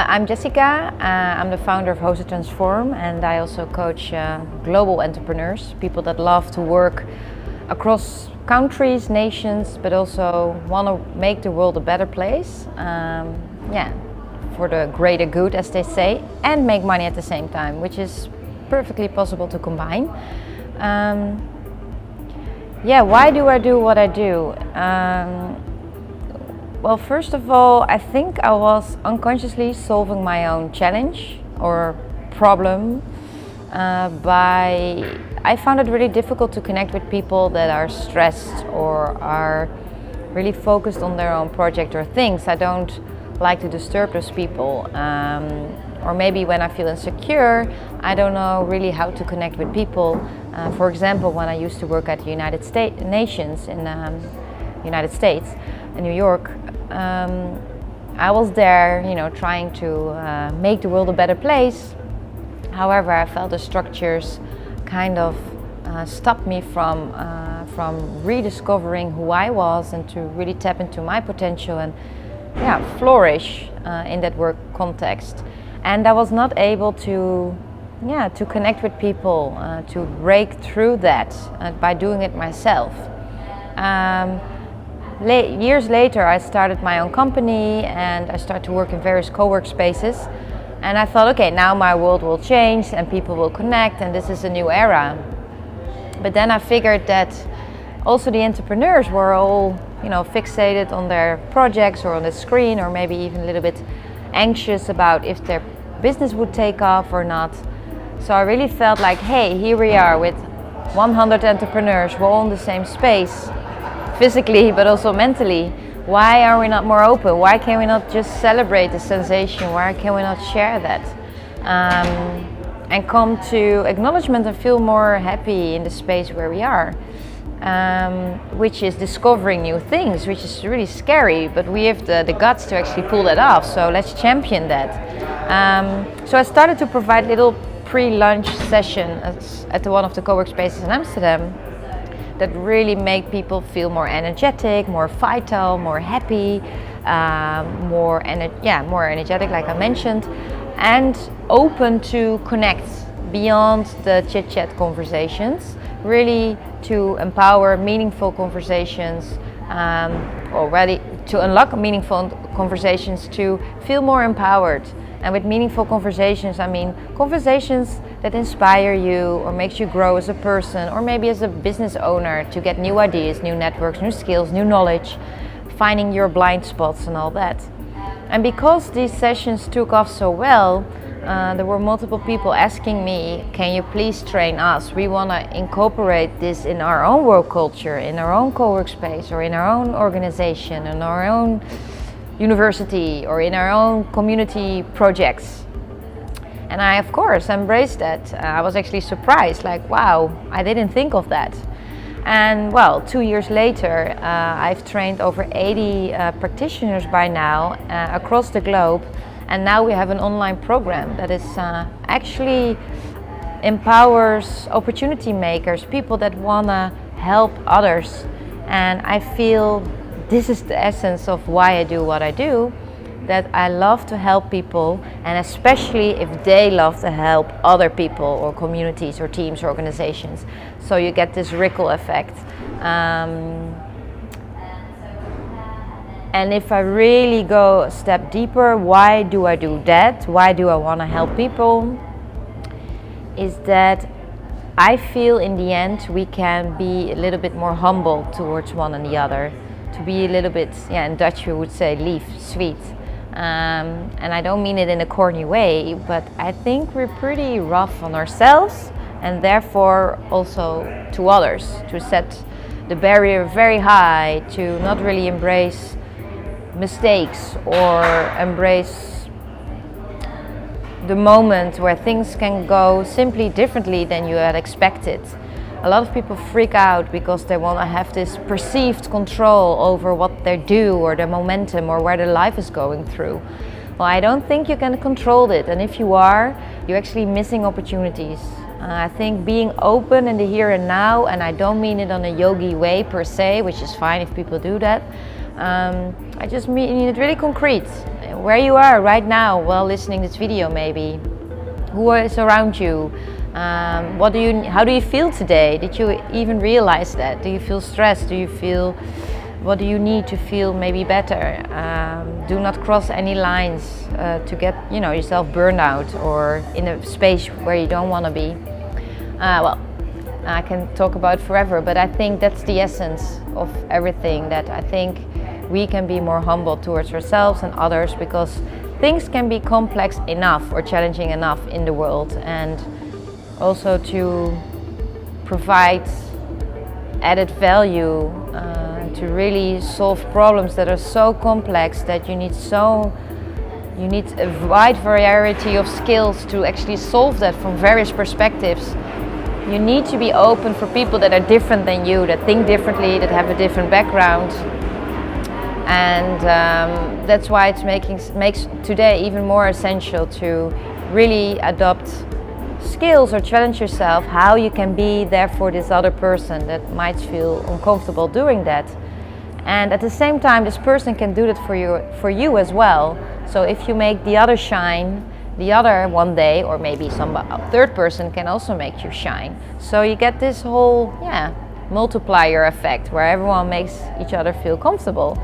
I'm Jessica. I'm the founder of Host2Transform, and I also coach global entrepreneurs, people that love to work across countries, nations, but also want to make the world a better place. For the greater good, as they say, and make money at the same time, which is perfectly possible to combine. Why do I do what I do? Well, first of all, I think I was unconsciously solving my own challenge or problem I found it really difficult to connect with people that are stressed or are really focused on their own project or things. I don't like to disturb those people. Or maybe when I feel insecure, I don't know really how to connect with people. For example, when I used to work at the United Nations in United States in New York, I was there, trying to make the world a better place. However, I felt the structures kind of stopped me from rediscovering who I was and to really tap into my potential and flourish in that work context. And I was not able to connect with people, to break through that by doing it myself. Years later, I started my own company and I started to work in various co-work spaces. And I thought, okay, now my world will change and people will connect and this is a new era. But then I figured that also the entrepreneurs were all, fixated on their projects or on the screen, or maybe even a little bit anxious about if their business would take off or not. So I really felt like, hey, here we are with 100 entrepreneurs, we're all in the same space, physically but also mentally. Why are we not more open? Why can we not just celebrate the sensation? Why can we not share that? And come to acknowledgement and feel more happy in the space where we are. Which is discovering new things, which is really scary, but we have the guts to actually pull that off, so let's champion that. So I started to provide little pre-lunch session at one of the co-work spaces in Amsterdam that really make people feel more energetic, more vital, more happy, more energetic, like I mentioned, and open to connect beyond the chit-chat conversations, really to empower meaningful conversations, already to unlock meaningful conversations, to feel more empowered. And with meaningful conversations, I mean conversations that inspire you or makes you grow as a person, or maybe as a business owner, to get new ideas, new networks, new skills, new knowledge, finding your blind spots and all that. And because these sessions took off so well, there were multiple people asking me, can you please train us? We want to incorporate this in our own work culture, in our own co-work space, or in our own organization, in our own university, or in our own community projects. And I, of course, embraced that. I was actually surprised, like, wow, I didn't think of that. And well, 2 years later, I've trained over 80 practitioners by now across the globe. And now we have an online program that is actually empowers opportunity makers, people that want to help others. And I feel this is the essence of why I do what I do, that I love to help people, and especially if they love to help other people or communities or teams or organizations. So you get this ripple effect. And if I really go a step deeper, why do I do that? Why do I want to help people? Is that I feel in the end we can be a little bit more humble towards one and the other. To be a little bit, in Dutch we would say lief, sweet. And I don't mean it in a corny way, but I think we're pretty rough on ourselves and therefore also to others, to set the barrier very high, to not really embrace mistakes or embrace the moment where things can go simply differently than you had expected. A lot of people freak out because they want to have this perceived control over what they do or their momentum or where their life is going through. Well, I don't think you can control it, and if you are, you're actually missing opportunities. I think being open in the here and now, and I don't mean it on a yogi way per se, which is fine if people do that. I just mean it really concrete. where you are right now while listening to this video, maybe. Who is around you? How do you feel today? Did you even realize that? Do you feel stressed? What do you need to feel maybe better? Do not cross any lines to get yourself burned out or in a space where you don't want to be. I can talk about forever, but I think that's the essence of everything, that I think we can be more humble towards ourselves and others, because things can be complex enough or challenging enough in the world, and also to provide added value to really solve problems that are so complex that you need a wide variety of skills to actually solve that from various perspectives. You need to be open for people that are different than you, that think differently, that have a different background. And that's why it makes today even more essential to really adopt skills or challenge yourself how you can be there for this other person that might feel uncomfortable doing that. And at the same time, this person can do that for you as well. So if you make the other shine, the other one day, or maybe a third person can also make you shine. So you get this whole multiplier effect where everyone makes each other feel comfortable,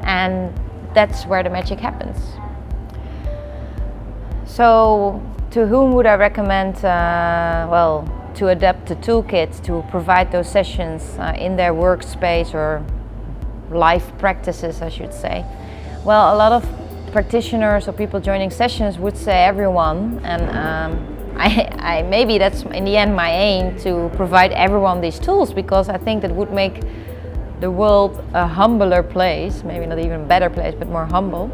and that's where the magic happens. So to whom would I recommend to adapt the toolkit to provide those sessions in their workspace or life practices, I should say? Well, a lot of practitioners or people joining sessions would say everyone, and I maybe that's in the end my aim, to provide everyone these tools, because I think that would make the world a humbler place, maybe not even a better place, but more humble.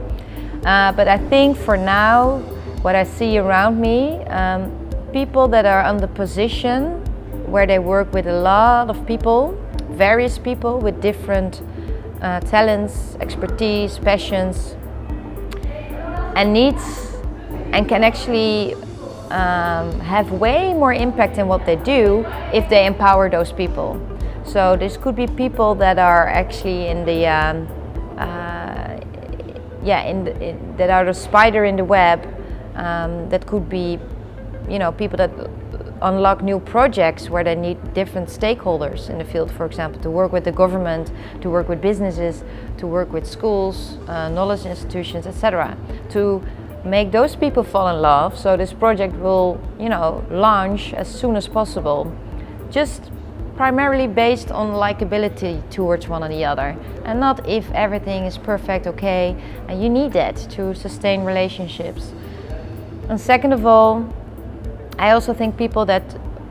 But I think for now, what I see around me, people that are on the position where they work with a lot of people, various people with different talents, expertise, passions, and needs, and can actually have way more impact in what they do if they empower those people. So this could be people that are actually in the that are the spider in the web. That could be, people that unlock new projects where they need different stakeholders in the field, for example, to work with the government, to work with businesses, to work with schools, knowledge institutions, etc. To make those people fall in love, so this project will, launch as soon as possible. Just primarily based on likability towards one or the other, and not if everything is perfect, okay, and you need that to sustain relationships. And second of all, I also think people that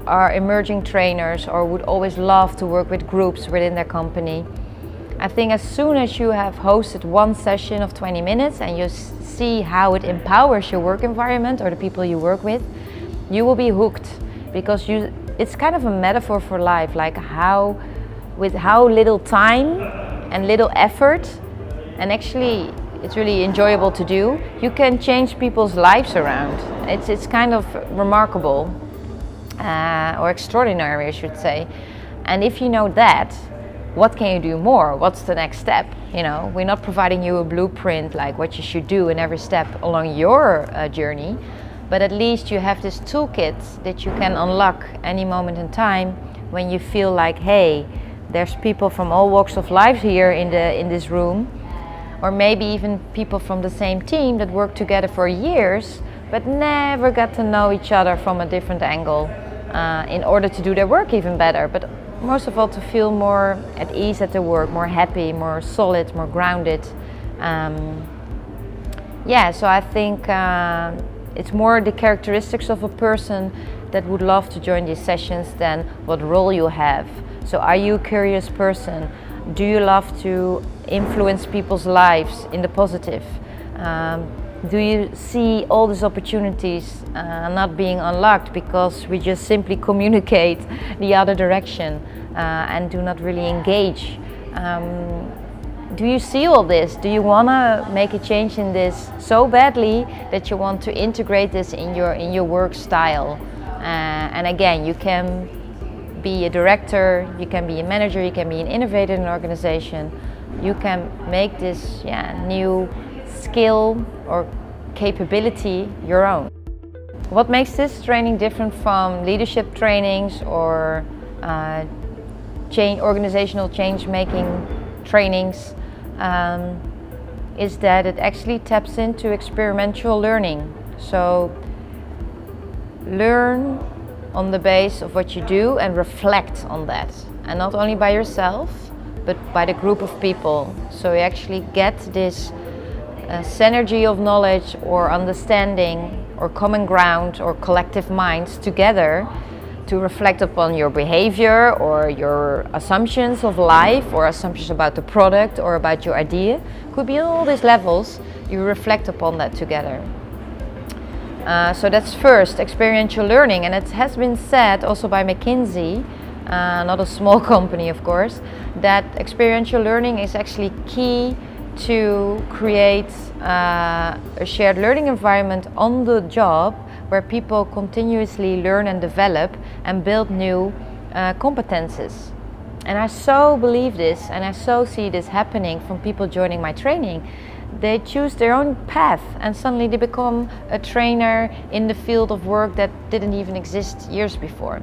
are emerging trainers or would always love to work with groups within their company. I think as soon as you have hosted one session of 20 minutes and you see how it empowers your work environment or the people you work with, you will be hooked, because it's kind of a metaphor for life, like with how little time and little effort, and actually it's really enjoyable to do, you can change people's lives around. It's kind of remarkable or extraordinary, I should say. And if you know that, what can you do more? What's the next step? We're not providing you a blueprint like what you should do in every step along your journey, but at least you have this toolkit that you can unlock any moment in time when you feel like, hey, there's people from all walks of life here in this room, or maybe even people from the same team that work together for years but never got to know each other from a different angle in order to do their work even better, but most of all to feel more at ease at their work, more happy, more solid, more grounded. So I think it's more the characteristics of a person that would love to join these sessions than what role you have. So are you a curious person? Do you love to influence people's lives in the positive? Do you see all these opportunities not being unlocked because we just simply communicate the other direction and do not really engage? Do you see all this? Do you want to make a change in this so badly that you want to integrate this in your work style? And again, you can be a director, you can be a manager, you can be an innovator in an organization. You can make this new skill or capability your own. What makes this training different from leadership trainings or organizational change-making trainings is that it actually taps into experiential learning. So learn on the base of what you do and reflect on that. And not only by yourself, but by the group of people. So you actually get this synergy of knowledge or understanding or common ground or collective minds together to reflect upon your behavior or your assumptions of life or assumptions about the product or about your idea. Could be all these levels. You reflect upon that together. So that's first, experiential learning. And it has been said also by McKinsey, not a small company of course, that experiential learning is actually key to create a shared learning environment on the job where people continuously learn and develop and build new competences. And I so believe this, and I so see this happening from people joining my training. They choose their own path and suddenly they become a trainer in the field of work that didn't even exist years before.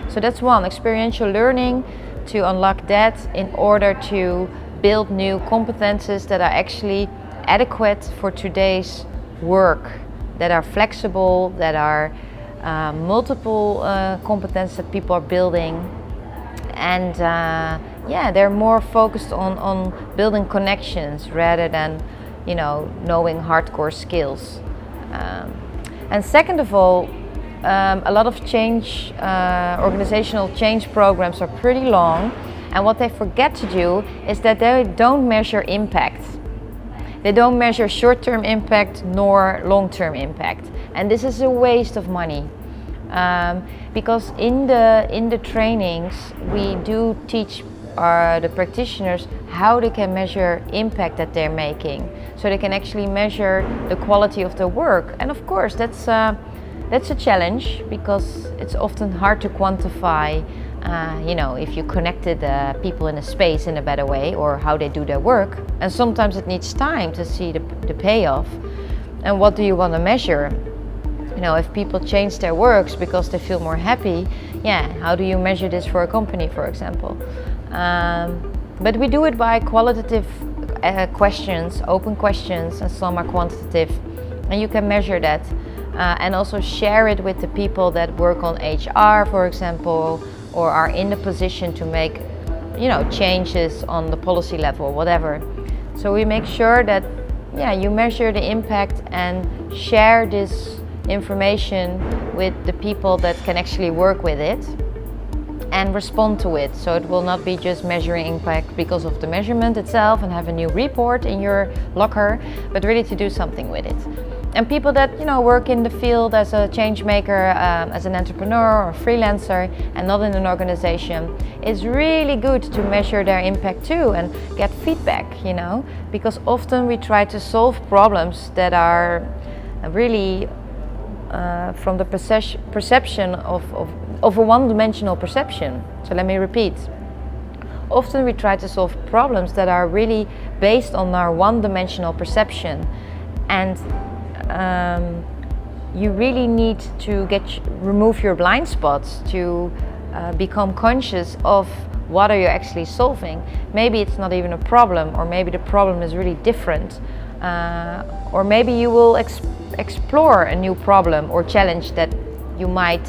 So that's one, experiential learning, to unlock that in order to build new competences that are actually adequate for today's work, that are flexible, that are multiple competences that people are building. And they're more focused on building connections rather than, knowing hardcore skills. And second of all, a lot of change, organizational change programs are pretty long, and what they forget to do is that they don't measure impact. They don't measure short-term impact nor long-term impact, and this is a waste of money. Because in the trainings we do teach the practitioners how they can measure impact that they're making, so they can actually measure the quality of their work. And of course that's a challenge because it's often hard to quantify if you connected people in a space in a better way or how they do their work. And sometimes it needs time to see the payoff. And what do you want to measure? If people change their works because they feel more happy, how do you measure this for a company, for example? But we do it by qualitative questions, open questions, and some are quantitative, and you can measure that and also share it with the people that work on HR, for example, or are in the position to make changes on the policy level or whatever. So we make sure that you measure the impact and share this information with the people that can actually work with it and respond to it. So it will not be just measuring impact because of the measurement itself and have a new report in your locker, but really to do something with it. And people that work in the field as a change maker, as an entrepreneur or freelancer and not in an organization, it's really good to measure their impact too and get feedback, because often we try to solve problems that are really from the perception of a one-dimensional perception. So let me repeat. Often we try to solve problems that are really based on our one-dimensional perception, and you really need to remove your blind spots to become conscious of what are you actually solving. Maybe it's not even a problem, or maybe the problem is really different, or maybe you will explore a new problem or challenge that you might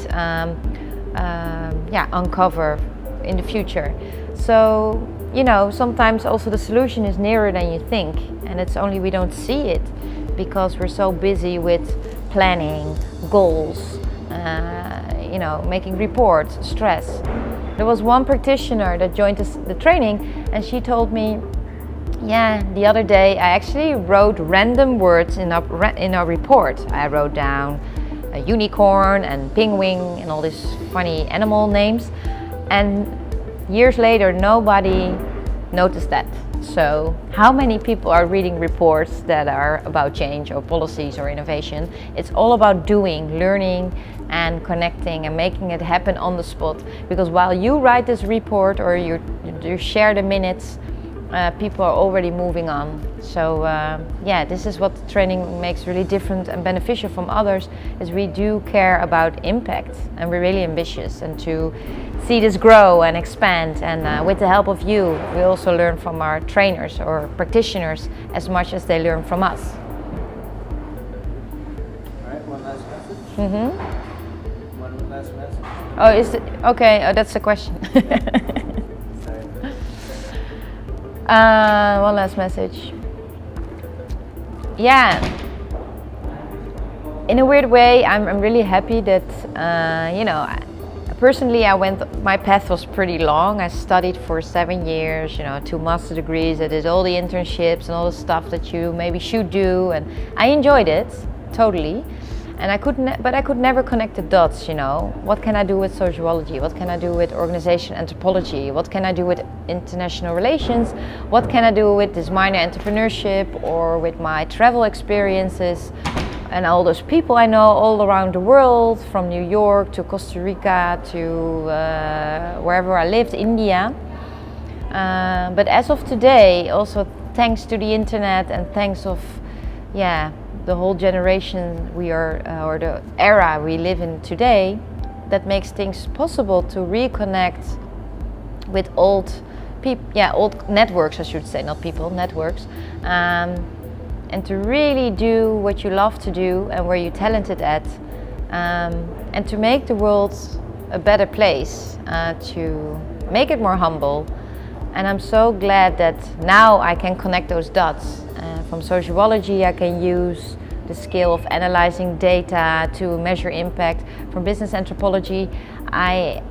uncover in the future. So sometimes also the solution is nearer than you think, and it's only we don't see it because we're so busy with planning, goals, making reports, stress. There was one practitioner that joined the training, and she told me, the other day I actually wrote random words in our report. I wrote down a unicorn and penguin and all these funny animal names, and years later nobody noticed that. So how many people are reading reports that are about change or policies or innovation? It's all about doing, learning and connecting and making it happen on the spot. Because while you write this report or you share the minutes, people are already moving on. So yeah, this is what the training makes really different and beneficial from others, is we do care about impact and we're really ambitious, and to see this grow and expand, and with the help of you, we also learn from our trainers or practitioners as much as they learn from us. All right, one last message. Mm-hmm. One last message. Oh, is it okay? Oh, that's the question. One last message. Yeah. In a weird way, I'm really happy that, personally, my path was pretty long. I studied for 7 years, 2 master degrees. I did all the internships and all the stuff that you maybe should do, and I enjoyed it totally. And I could never connect the dots, What can I do with sociology? What can I do with organization anthropology? What can I do with international relations? What can I do with this minor entrepreneurship, or with my travel experiences and all those people I know all around the world, from New York to Costa Rica to wherever I lived, India. But as of today, also thanks to the internet and thanks of, the whole generation we are, or the era we live in today, that makes things possible to reconnect with old networks, I should say, not people, networks, and to really do what you love to do and where you're talented at, and to make the world a better place, to make it more humble. And I'm so glad that now I can connect those dots. From sociology, I can use the skill of analyzing data to measure impact. From business anthropology, I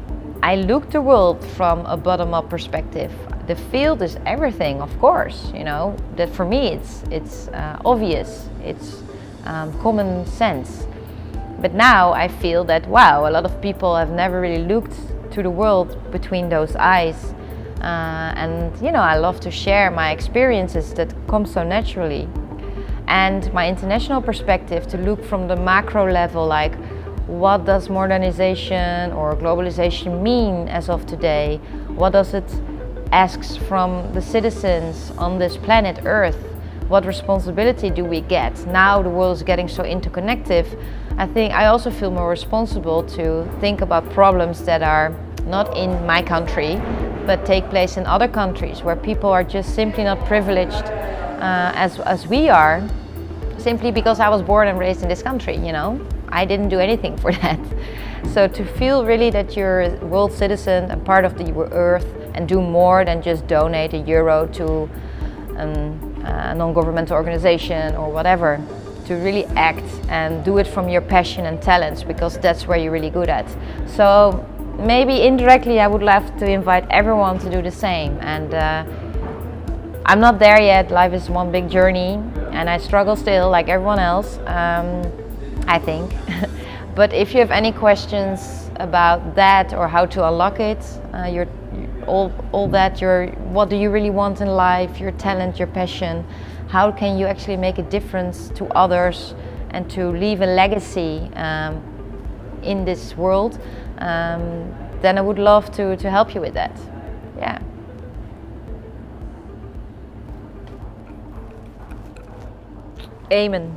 look the world from a bottom-up perspective. The field is everything, of course. That for me it's obvious. It's common sense. But now I feel that a lot of people have never really looked to the world between those eyes. And I love to share my experiences that come so naturally, and my international perspective, to look from the macro level, like what does modernization or globalization mean as of today? What does it ask from the citizens on this planet Earth? What responsibility do we get? Now the world is getting so interconnected. I think I also feel more responsible to think about problems that are not in my country, but take place in other countries where people are just simply not privileged as we are, simply because I was born and raised in this country. I didn't do anything for that. So to feel really that you're a world citizen and part of the earth, and do more than just donate €1 to a non-governmental organization or whatever, to really act and do it from your passion and talents, because that's where you're really good at. So maybe indirectly I would love to invite everyone to do the same. And I'm not there yet. Life is one big journey and I struggle still like everyone else, I think. But if you have any questions about that or how to unlock it, what do you really want in life, your talent, your passion, how can you actually make a difference to others and to leave a legacy in this world, then I would love to help you with that. Yeah. Amen.